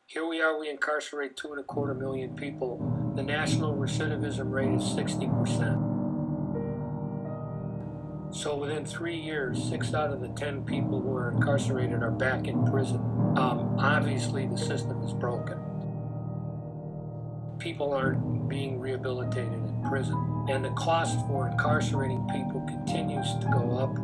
Here we are, we incarcerate 2.25 million people. The national recidivism rate is 60%. So within 3 years, 6 out of the 10 people who are incarcerated are back in prison. Obviously, the system is broken. People aren't being rehabilitated in prison, and the cost for incarcerating people continues to go up.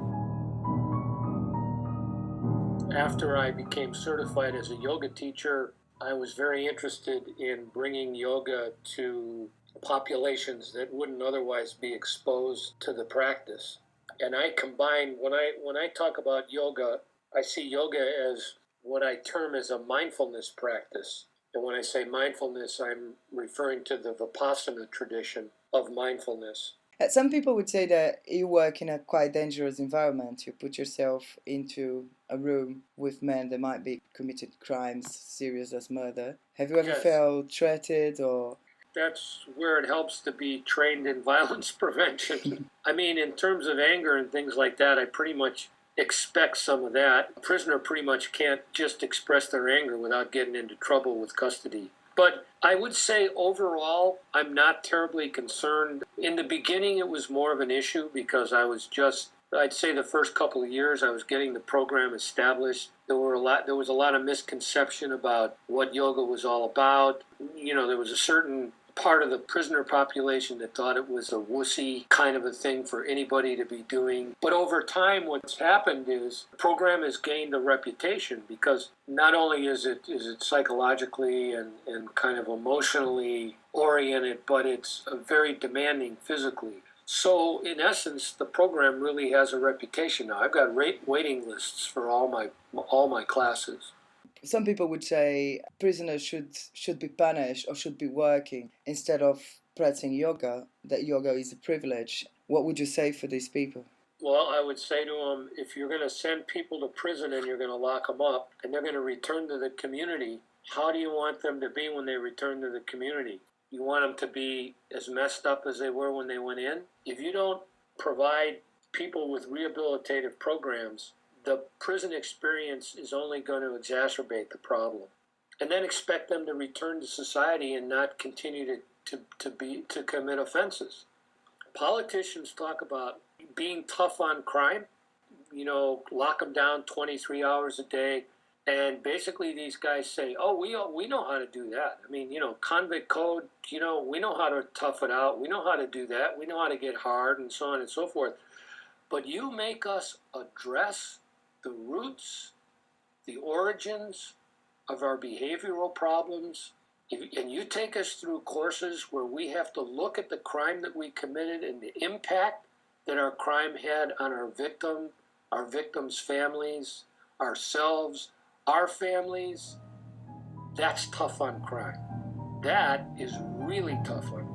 After I became certified as a yoga teacher, I was very interested in bringing yoga to populations that wouldn't otherwise be exposed to the practice. And I combine, when I talk about yoga, I see yoga as what I term as a mindfulness practice. And when I say mindfulness, I'm referring to the Vipassana tradition of mindfulness. Some people would say that you work in a quite dangerous environment. You put yourself into a room with men that might be committed crimes serious as murder. Have you ever Yes. felt threatened or... That's where it helps to be trained in violence prevention. I mean, in terms of anger and things like that, I pretty much expect some of that. A prisoner pretty much can't just express their anger without getting into trouble with custody. But I would say overall, I'm not terribly concerned. In the beginning, it was more of an issue because I'd say the first couple of years I was getting the program established. There was a lot of misconception about what yoga was all about. You know, there was a certain part of the prisoner population that thought it was a wussy kind of a thing for anybody to be doing. But over time, what's happened is the program has gained a reputation because not only is it psychologically and kind of emotionally oriented, but it's very demanding physically. So in essence, the program really has a reputation now. I've got waiting lists for all my classes. Some people would say prisoners should be punished or should be working instead of practicing yoga, that yoga is a privilege. What would you say for these people? Well, I would say to them, if you're going to send people to prison and you're going to lock them up and they're going to return to the community, how do you want them to be when they return to the community? You want them to be as messed up as they were when they went in? If you don't provide people with rehabilitative programs, the prison experience is only going to exacerbate the problem. And then expect them to return to society and not continue to commit offenses. Politicians talk about being tough on crime, lock them down 23 hours a day. And basically these guys say, oh, we know how to do that. I mean, convict code, we know how to tough it out. We know how to do that. We know how to get hard and so on and so forth. But you make us address the roots, the origins of our behavioral problems, and you take us through courses where we have to look at the crime that we committed and the impact that our crime had on our victims' families, ourselves, our families. That's tough on crime. That is really tough on crime.